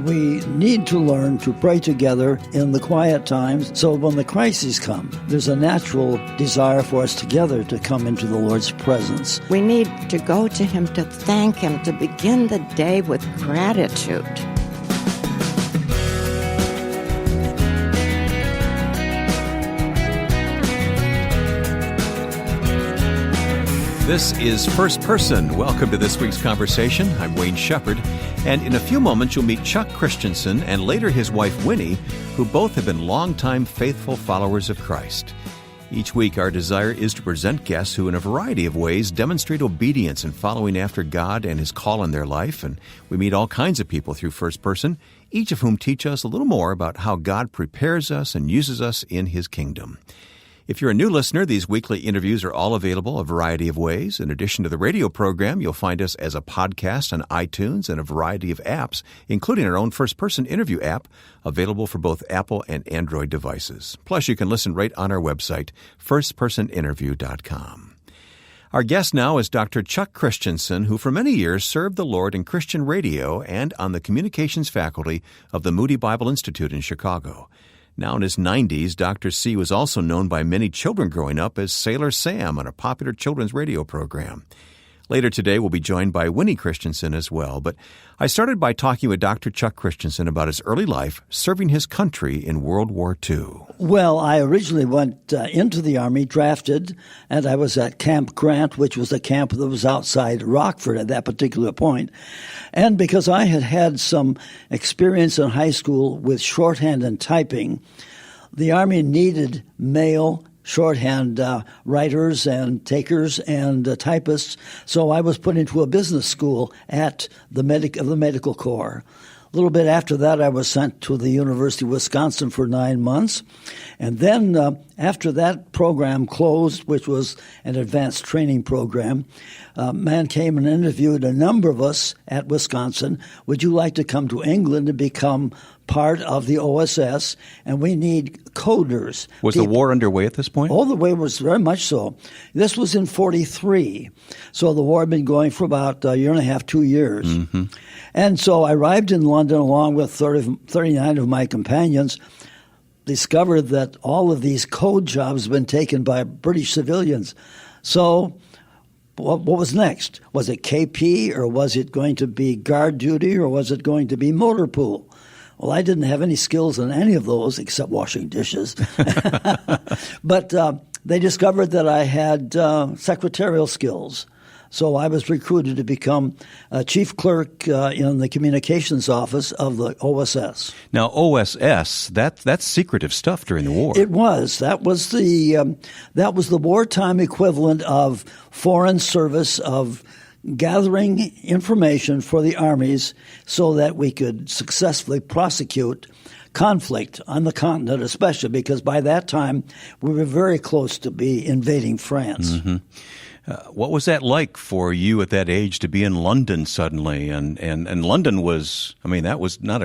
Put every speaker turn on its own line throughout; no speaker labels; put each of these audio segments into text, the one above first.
We need to learn to pray together in the quiet times so when the crises come, there's a natural desire for us together to come into the Lord's presence.
We need to go to Him to thank Him, to begin the day with gratitude.
This is First Person. Welcome to this week's conversation. I'm Wayne Shepherd, and in a few moments you'll meet Chuck Christensen and later his wife Winnie, who both have been longtime faithful followers of Christ. Each week our desire is to present guests who in a variety of ways demonstrate obedience in following after God and His call in their life, and we meet all kinds of people through First Person, each of whom teach us a little more about how God prepares us and uses us in His kingdom. If you're a new listener, these weekly interviews are all available a variety of ways. In addition to the radio program, you'll find us as a podcast on iTunes and a variety of apps, including our own First Person interview app, available for both Apple and Android devices. Plus, you can listen right on our website, firstpersoninterview.com. Our guest now is Dr. Chuck Christensen, who for many years served the Lord in Christian radio and on the communications faculty of the Moody Bible Institute in Chicago. Now in his 90s, Dr. C was also known by many children growing up as Sailor Sam on a popular children's radio program. Later today, we'll be joined by Winnie Christensen as well. But I started by talking with Dr. Chuck Christensen about his early life serving his country in World War II.
Well, I originally went into the Army, drafted, and I was at Camp Grant, which was a camp that was outside Rockford at that particular point. And because I had had some experience in high school with shorthand and typing, the Army needed male shorthand writers and takers and typists, so I was put into a business school at the Medical Corps. A little bit after that, I was sent to the University of Wisconsin for 9 months. And then after that program closed, which was an advanced training program, a man came and interviewed a number of us at Wisconsin. Would you like to come to England and become part of the OSS? And we need coders.
Was the war underway at this point?
Oh, the war was very much so. This was in 1943. So the war had been going for about a year and a half, 2 years. Mm-hmm. And so I arrived in London along with 39 of my companions, discovered that all of these code jobs had been taken by British civilians. So what was next? Was it KP, or was it going to be guard duty, or was it going to be motor pool? Well, I didn't have any skills in any of those except washing dishes. But they discovered that I had secretarial skills. So I was recruited to become a chief clerk in the communications office of the OSS.
Now, OSS, that's secretive stuff during the war.
It was. That was the wartime equivalent of foreign service, of gathering information for the armies so that we could successfully prosecute conflict on the continent, especially because by that time we were very close to be invading France.
Mm-hmm. What was that like for you at that age to be in London suddenly? And London was, that was not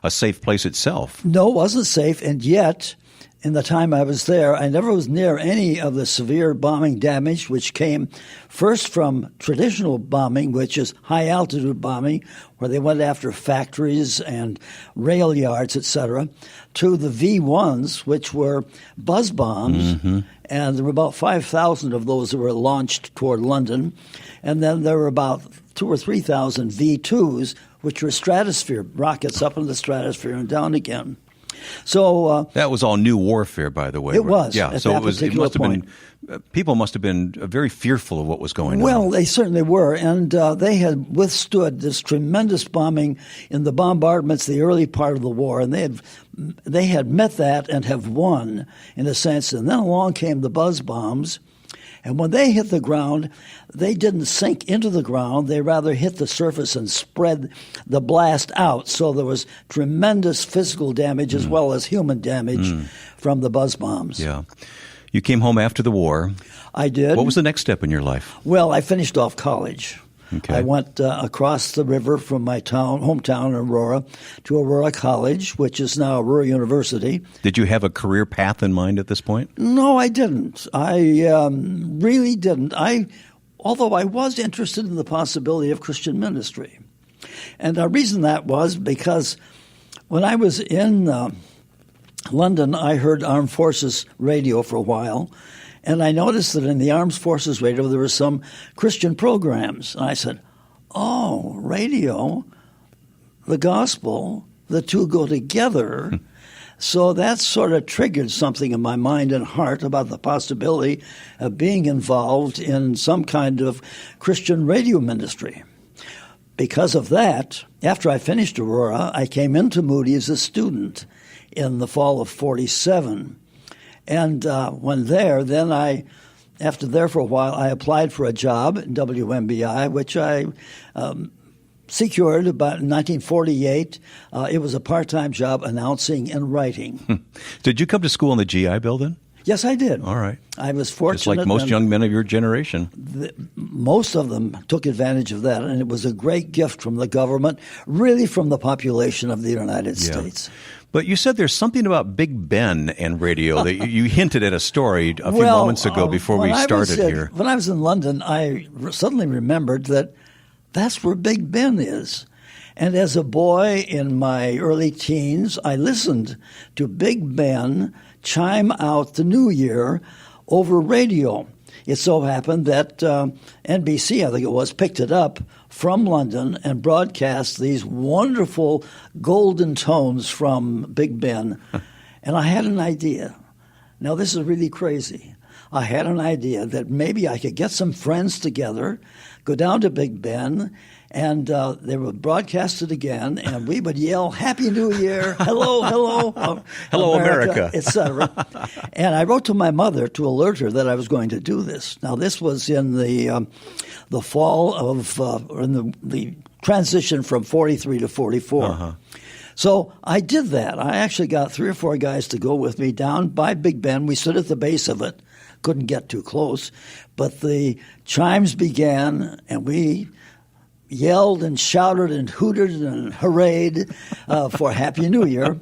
a safe place itself.
No, it wasn't safe, and yet in the time I was there, I never was near any of the severe bombing damage, which came first from traditional bombing, which is high-altitude bombing, where they went after factories and rail yards, etc., to the V-1s, which were buzz bombs, mm-hmm. And there were about 5,000 of those that were launched toward London. And then there were about 2,000 or 3,000 V-2s, which were stratosphere rockets up in the stratosphere and down again. So
that was all new warfare, by the way.
It was.
Yeah. So it must have been. People must have been very fearful of what was going on.
Well, they certainly were, and they had withstood this tremendous bombing in the bombardments the early part of the war, and they had met that and have won in a sense. And then along came the buzz bombs. And when they hit the ground, they didn't sink into the ground. They rather hit the surface and spread the blast out. So there was tremendous physical damage as well as human damage from the buzz bombs.
Yeah. You came home after the war.
I did.
What was the next step in your life?
Well, I finished off college.
Okay.
I went across the river from my hometown, Aurora, to Aurora College, which is now Aurora University.
Did you have a career path in mind at this point?
No, I didn't. I really didn't. Although I was interested in the possibility of Christian ministry. And the reason that was because when I was in London, I heard Armed Forces radio for a while, and I noticed that in the Armed Forces radio there were some Christian programs. And I said, oh, radio, the gospel, the two go together. So that sort of triggered something in my mind and heart about the possibility of being involved in some kind of Christian radio ministry. Because of that, after I finished Aurora, I came into Moody as a student in the fall of 47. And when there, then after there for a while, I applied for a job at WMBI, which I secured about 1948. It was a part-time job announcing and writing.
Did you come to school in the GI building?
Yes, I did.
All right.
I was fortunate.
Just like most young men of your generation.
Most of them took advantage of that, and it was a great gift from the government, really from the population of the United States.
But you said there's something about Big Ben and radio that you hinted at a story a few moments ago before we started here.
When I was in London, I suddenly remembered that that's where Big Ben is. And as a boy in my early teens, I listened to Big Ben chime out the new year over radio. It so happened that NBC, I think it was, picked it up from London and broadcast these wonderful golden tones from Big Ben. And I had an idea. Now, this is really crazy. I had an idea that maybe I could get some friends together, go down to Big Ben, and they would broadcast it again, and we would yell, Happy New Year, hello, hello,
hello, America,
etc. And I wrote to my mother to alert her that I was going to do this. Now, this was in the fall of, or in the transition from 43 to 44. Uh-huh. So I did that. I actually got 3 or 4 guys to go with me down by Big Ben. We stood at the base of it, couldn't get too close, but the chimes began, and we yelled and shouted and hooted and hurrayed for Happy New Year.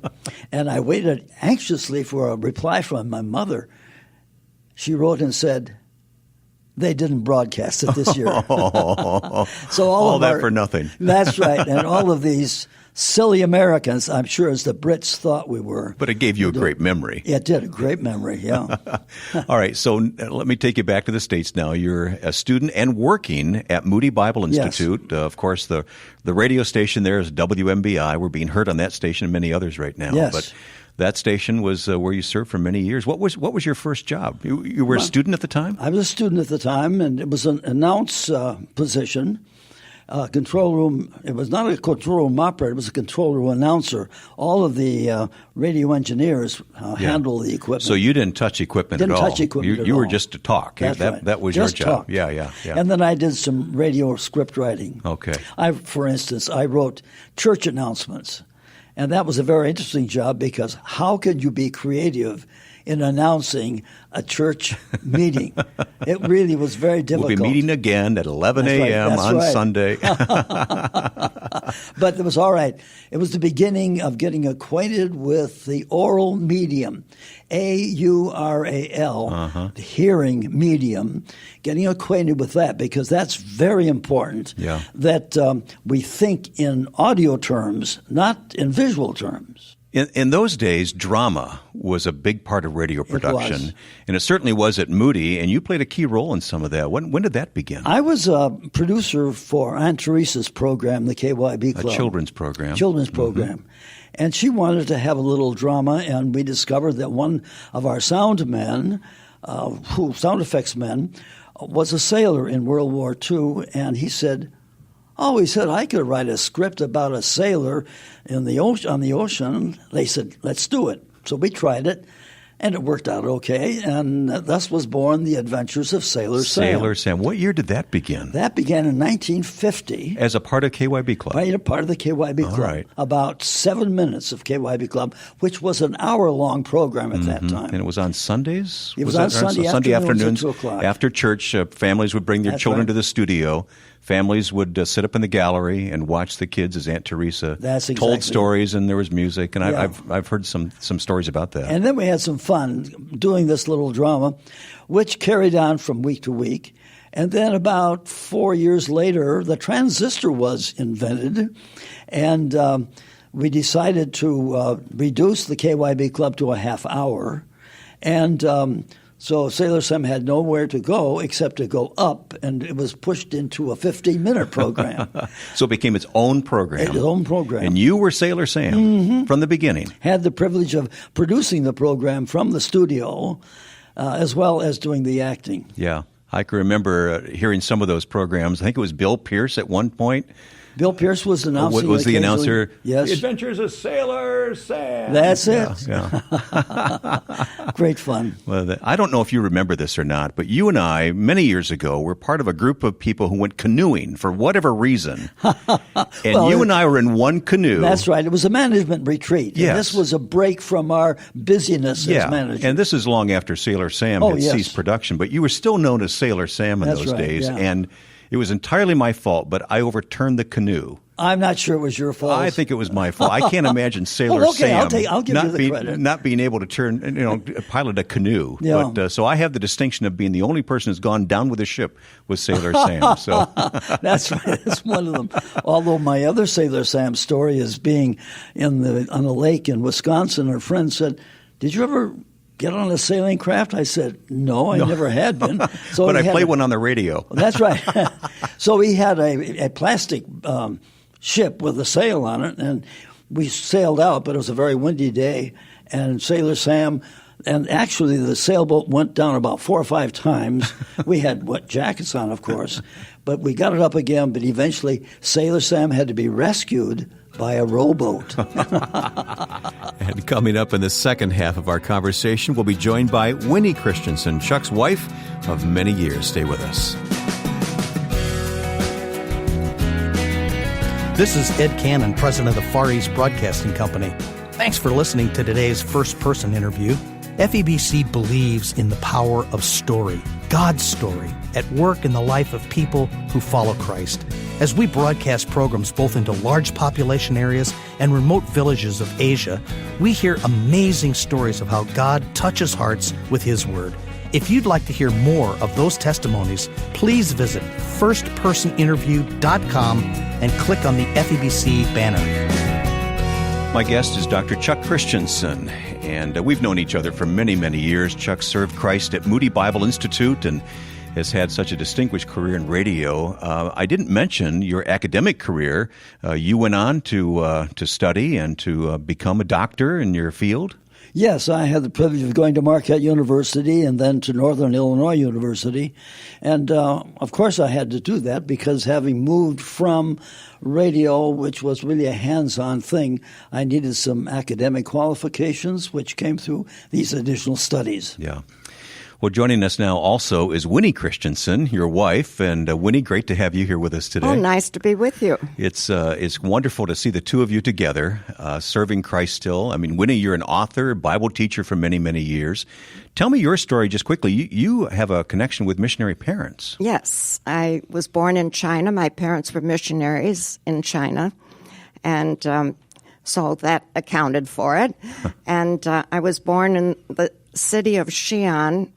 And I waited anxiously for a reply from my mother. She wrote and said, they didn't broadcast it this year. So all
that for nothing.
That's right. And all of these silly Americans, I'm sure, as the Brits thought we were.
But it gave you a great memory.
It did, a great memory, yeah.
All right, so let me take you back to the States now. You're a student and working at Moody Bible Institute.
Yes.
Of course, the radio station there is WMBI. We're being heard on that station and many others right now.
Yes.
But that station was where you served for many years. What was your first job? You were a student at the time?
I was a student at the time, and it was an announce position. Control room, it was not a control room operator, it was a control room announcer. All of the radio engineers handle the equipment.
So you didn't touch equipment at all?
Didn't touch equipment at all.
You were just to talk.
That's right.
That was
just
your job.
Talk.
Yeah.
And then I did some radio script writing.
Okay.
For instance, I wrote church announcements. And that was a very interesting job because how could you be creative in announcing a church meeting? It really was very difficult.
We'll be meeting again at 11 a.m. on Sunday.
But it was all right. It was the beginning of getting acquainted with the oral medium, AURAL, the hearing medium, getting acquainted with that because that's very important that we think in audio terms, not in visual terms.
In those days, drama was a big part of radio production, and it certainly was at Moody, and you played a key role in some of that. When did that begin?
I was a producer for Aunt Teresa's program, the KYB Club.
A children's program.
Mm-hmm. And she wanted to have a little drama, and we discovered that one of our sound men, sound effects men, was a sailor in World War II, and he said, I could write a script about a sailor on the ocean. They said, let's do it. So we tried it, and it worked out okay. And thus was born The Adventures of Sailor Sam.
Sailor Sam. What year did that begin?
That began in 1950.
As a part of KYB Club?
Right, a part of the KYB Club.
Right.
About 7 minutes of KYB Club, which was an hour-long program at that time.
And it was on Sundays?
It was on Sunday afternoons. 2 o'clock.
After church, families would bring their children to the studio. Families would sit up in the gallery and watch the kids as Aunt Teresa told stories, and there was music. And I've heard some stories about that.
And then we had some fun doing this little drama, which carried on from week to week. And then about 4 years later, the transistor was invented, and we decided to reduce the KYB Club to a half hour. And so Sailor Sam had nowhere to go except to go up, and it was pushed into a 15-minute program.
So it became its own program.
Its own program.
And you were Sailor Sam from the beginning.
Had the privilege of producing the program from the studio, as well as doing the acting.
Yeah. I can remember hearing some of those programs. I think it was Bill Pierce at one point.
Bill Pierce was announcing.
Was the announcer?
Yes.
The Adventures of Sailor Sam.
That's it.
Yeah.
Great fun.
Well, I don't know if you remember this or not, but you and I, many years ago, were part of a group of people who went canoeing for whatever reason. And well, you and I were in one canoe.
That's right. It was a management retreat.
Yes.
And this was a break from our busyness as managers.
And this is long after Sailor Sam had ceased production, but you were still known as Sailor Sam in those days.
Yeah.
And it was entirely my fault, but I overturned the canoe.
I'm not sure it was your fault.
I think it was my fault. I can't imagine Sailor Sam
I'll give you the credit.
Not being able to pilot a canoe.
Yeah.
But, so I have the distinction of being the only person who's gone down with a ship with Sailor Sam. So
that's right. That's one of them. Although my other Sailor Sam story is being on a lake in Wisconsin. Her friend said, "Did you ever get on a sailing craft?" I said, no, I never had been. So
but I played one on the radio.
That's right. So we had a plastic ship with a sail on it, and we sailed out, but it was a very windy day, and Sailor Sam, and actually the sailboat went down about 4 or 5 times. We had wet jackets on, of course, but we got it up again, but eventually Sailor Sam had to be rescued by a rowboat.
And coming up in the second half of our conversation, we'll be joined by Winnie Christensen, Chuck's wife of many years. Stay with us.
This is Ed Cannon, president of the Far East Broadcasting Company. Thanks for listening to today's first-person interview. FEBC believes in the power of story, God's story, at work in the life of people who follow Christ. As we broadcast programs both into large population areas and remote villages of Asia, we hear amazing stories of how God touches hearts with His Word. If you'd like to hear more of those testimonies, please visit firstpersoninterview.com and click on the FEBC banner.
My guest is Dr. Chuck Christensen, and we've known each other for many, many years. Chuck served Christ at Moody Bible Institute and has had such a distinguished career in radio. I didn't mention your academic career. You went on to study and to become a doctor in your field.
Yes, I had the privilege of going to Marquette University and then to Northern Illinois University. And, of course, I had to do that because having moved from radio, which was really a hands-on thing, I needed some academic qualifications, which came through these additional studies.
Yeah. Well, joining us now also is Winnie Christensen, your wife. And Winnie, great to have you here with us today.
Oh, nice to be with you.
It's wonderful to see the two of you together, serving Christ still. I mean, Winnie, you're an author, Bible teacher for many, many years. Tell me your story just quickly. You have a connection with missionary parents.
Yes. I was born in China. My parents were missionaries in China. And so that accounted for it. And I was born in the city of Xi'an,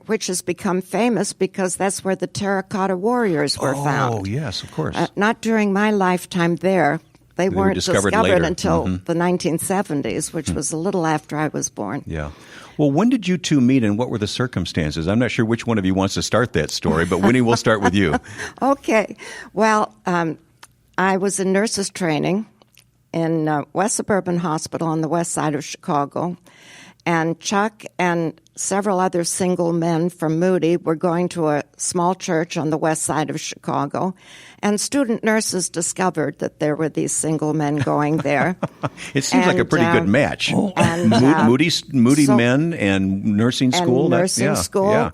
which has become famous because that's where the terracotta warriors were found.
Oh, yes, of course.
Not during my lifetime there. They weren't discovered
later.
Until the 1970s, which was a little after I was born.
Yeah. Well, when did you two meet and what were the circumstances? I'm not sure which one of you wants to start that story, but Winnie, we'll start with you.
Okay. Well, I was in nurses training in West Suburban Hospital on the west side of Chicago, and Chuck and several other single men from Moody were going to a small church on the west side of Chicago, and student nurses discovered that there were these single men going there.
It seems like a pretty good match.
And,
Moody men and nursing school.
School.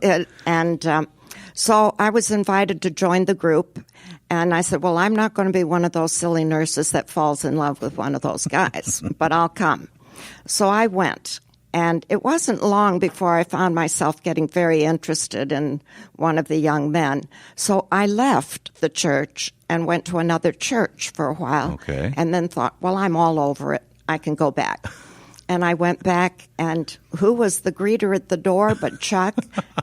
So I was invited to join the group, and I said, well, I'm not going to be one of those silly nurses that falls in love with one of those guys, but I'll come. So I went. And it wasn't long before I found myself getting very interested in one of the young men. So I left the church and went to another church for a while.
Okay.
And then thought, well, I'm all over it. I can go back. And I went back, and who was the greeter at the door but Chuck?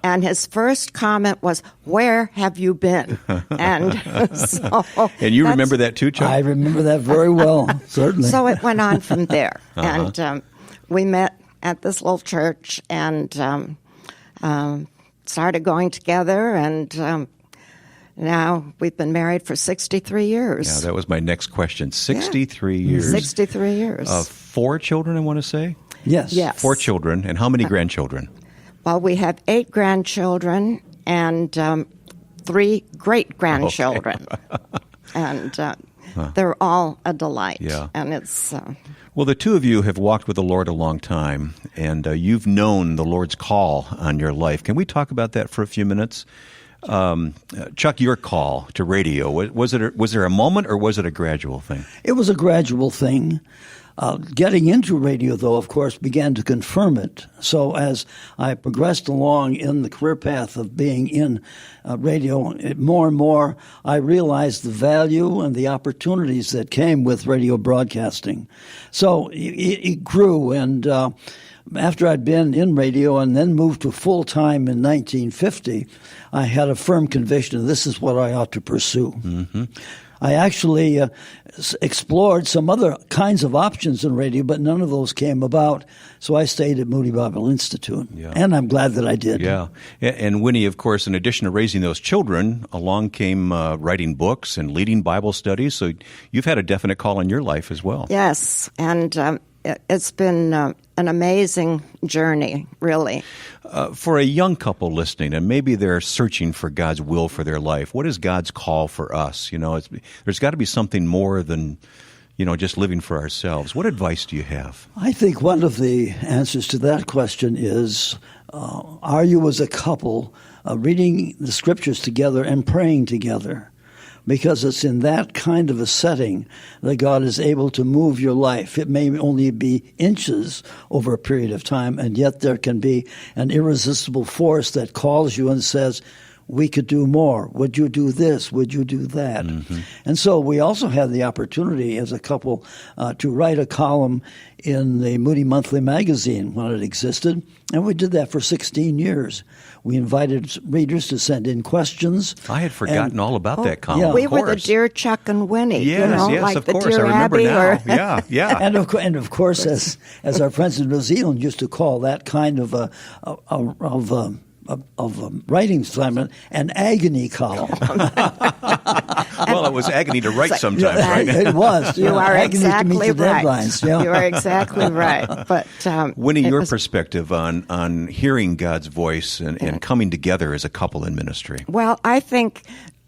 And his first comment was, "Where have you been?" And so,
and you remember that too, Chuck?
I remember that very well, certainly.
So it went on from there. And we met at this little church and started going together, and now we've been married for 63 years.
Yeah, that was my next question. 63 years.
63 years.
4 children, I want to say?
Yes.
4 children. And how many grandchildren?
Well, we have 8 grandchildren and 3 great-grandchildren. Okay. And they're all a delight.
Yeah.
And it's...
Well, the two of you have walked with the Lord a long time, and you've known the Lord's call on your life. Can we talk about that for a few minutes? Chuck, your call to radio, was there a moment or was it a gradual thing?
It was a gradual thing. Getting into radio, though, of course, began to confirm it. So as I progressed along in the career path of being in radio, more and more I realized the value and the opportunities that came with radio broadcasting. So it grew, and after I'd been in radio and then moved to full-time in 1950, I had a firm conviction this is what I ought to pursue. Mm-hmm. I actually explored some other kinds of options in radio, but none of those came about. So I stayed at Moody Bible Institute, and I'm glad that I did.
Yeah. And Winnie, of course, in addition to raising those children, along came writing books and leading Bible studies. So you've had a definite call in your life as well.
Yes, and it's been an amazing journey, really.
For a young couple listening, and maybe they're searching for God's will for their life, what is God's call for us? You know, there's got to be something more than, just living for ourselves. What advice do you have?
I think one of the answers to that question is, are you as a couple reading the Scriptures together and praying together? Because it's in that kind of a setting that God is able to move your life. It may only be inches over a period of time, and yet there can be an irresistible force that calls you and says, we could do more. Would you do this? Would you do that? Mm-hmm. And so we also had the opportunity as a couple to write a column in the Moody Monthly magazine when it existed, and we did that for 16 years. We invited readers to send in questions.
I had forgotten all about that column.
Yeah,
we were the Dear Chuck and Winnie.
Yes,
like
of
the
course.
Dear
I remember
Abby
now. Yeah.
And of course, as our friends in New Zealand used to call that kind of writing assignment an agony column.
Well, it was agony to write sometimes, right?
It was.
You are
agony
exactly
to meet the
right.
deadlines. Yeah.
You are exactly right. But
Winnie, your perspective on hearing God's voice and coming together as a couple in ministry.
Well, I think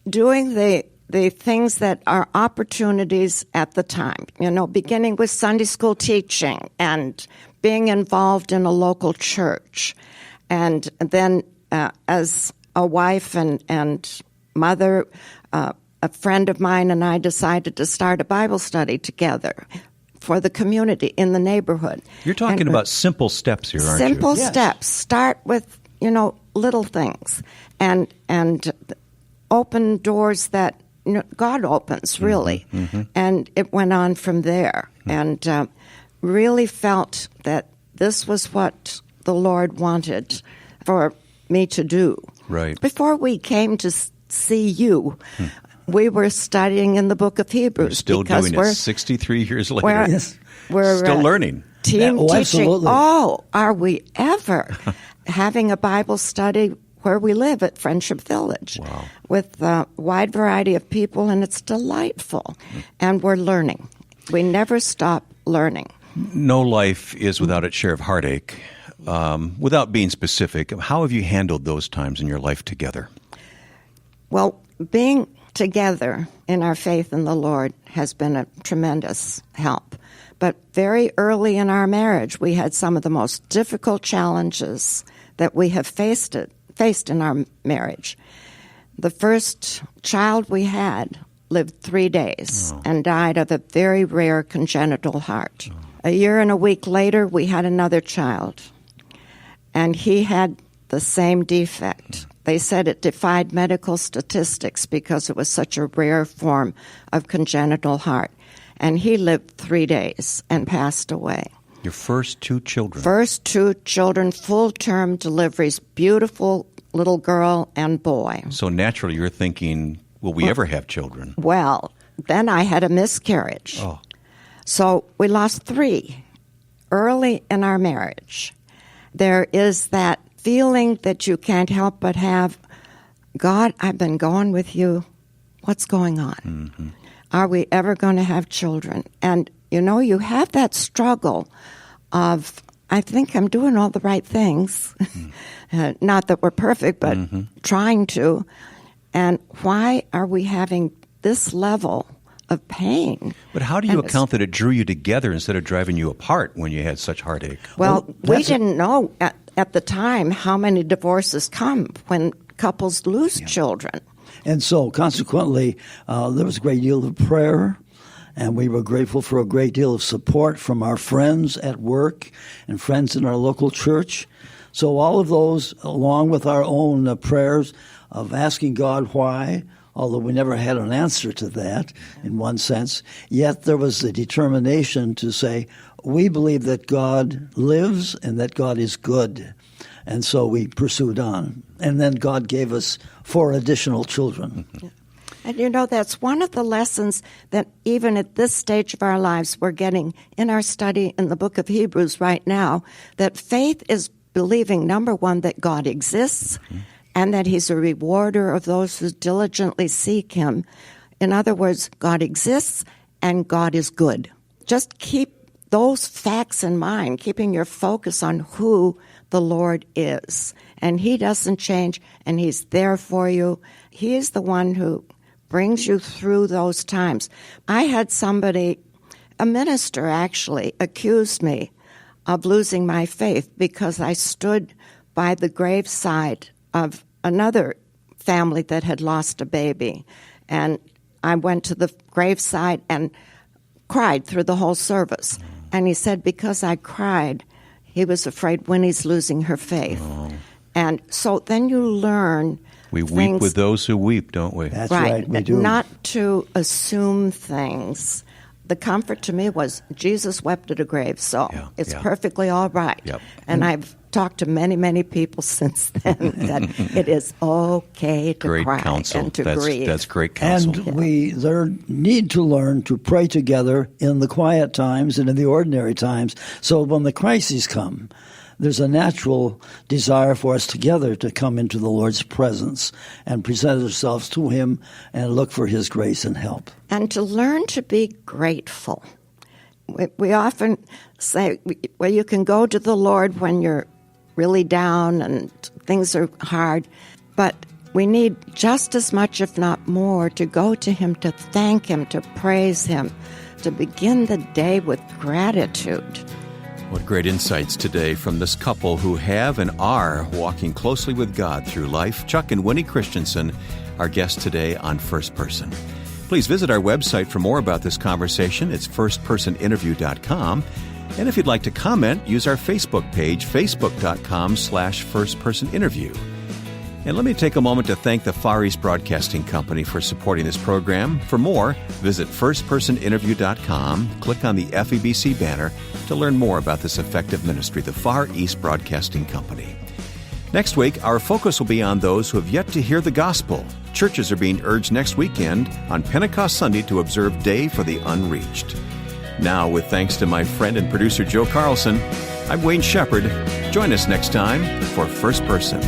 doing the things that are opportunities at the time, beginning with Sunday school teaching and being involved in a local church. And then as a wife and mother, a friend of mine and I decided to start a Bible study together for the community in the neighborhood.
You're talking about simple steps here, aren't you?
Simple steps. Start with, little things and open doors that God opens, really. Mm-hmm. And it went on from there. Mm-hmm. And really felt that this was what the Lord wanted for me to do.
Right.
Before we came to see you, we were studying in the book of Hebrews.
We're still doing it 63 years later.
We're
still learning.
Team teaching.
Absolutely.
Oh, are we ever having a Bible study where we live at Friendship Village with a wide variety of people, and it's delightful. And we're learning. We never stop learning.
No life is without its share of heartache. Without being specific, how have you handled those times in your life together?
Well, being together in our faith in the Lord has been a tremendous help. But very early in our marriage, we had some of the most difficult challenges that we have faced in our marriage. The first child we had lived 3 days and died of a very rare congenital heart. A year and a week later, we had another child, and he had the same defect. They said it defied medical statistics because it was such a rare form of congenital heart. And he lived 3 days and passed away.
Your first 2 children.
First 2 children, full-term deliveries, beautiful little girl and boy.
So naturally you're thinking, will we ever have children?
Well, then I had a miscarriage.
Oh.
So we lost 3 early in our marriage. There is that feeling that you can't help but have, God, I've been going with you. What's going on? Mm-hmm. Are we ever going to have children? And, you have that struggle of, I think I'm doing all the right things. Not that we're perfect, but trying to. And why are we having this level of pain?
But how do you account that it drew you together instead of driving you apart when you had such heartache?
Well, we didn't know at the time how many divorces come when couples lose children.
And so, consequently, there was a great deal of prayer, and we were grateful for a great deal of support from our friends at work and friends in our local church. So all of those, along with our own prayers of asking God why, although we never had an answer to that in one sense, yet there was the determination to say, we believe that God lives and that God is good. And so we pursued on. And then God gave us 4 additional children.
And that's one of the lessons that even at this stage of our lives we're getting in our study in the book of Hebrews right now, that faith is believing, number one, that God exists and that he's a rewarder of those who diligently seek him. In other words, God exists and God is good. Just keep those facts in mind, keeping your focus on who the Lord is. And he doesn't change, and he's there for you. He is the one who brings you through those times. I had somebody, a minister actually, accused me of losing my faith because I stood by the graveside of another family that had lost a baby. And I went to the graveside and cried through the whole service. And he said because I cried, he was afraid Winnie's losing her faith. Oh. And so then you learn
we weep with those who weep, don't we?
That's right, we do.
Not to assume things. The comfort to me was Jesus wept at a grave, so it's perfectly all right. Yep. And I've talked to many, many people since then that it is okay to cry and to grieve.
That's great counsel.
And we need to learn to pray together in the quiet times and in the ordinary times, so when the crises come, there's a natural desire for us together to come into the Lord's presence and present ourselves to him and look for his grace and help.
And to learn to be grateful. We often say, well, you can go to the Lord when you're really down and things are hard, but we need just as much, if not more, to go to him, to thank him, to praise him, to begin the day with gratitude.
What great insights today from this couple who have and are walking closely with God through life. Chuck and Winnie Christensen, our guests today on First Person. Please visit our website for more about this conversation. It's firstpersoninterview.com. And if you'd like to comment, use our Facebook page, facebook.com/firstpersoninterview. And let me take a moment to thank the Far East Broadcasting Company for supporting this program. For more, visit firstpersoninterview.com, click on the FEBC banner to learn more about this effective ministry, the Far East Broadcasting Company. Next week, our focus will be on those who have yet to hear the gospel. Churches are being urged next weekend on Pentecost Sunday to observe Day for the Unreached. Now, with thanks to my friend and producer Joe Carlson, I'm Wayne Shepherd. Join us next time for First Person.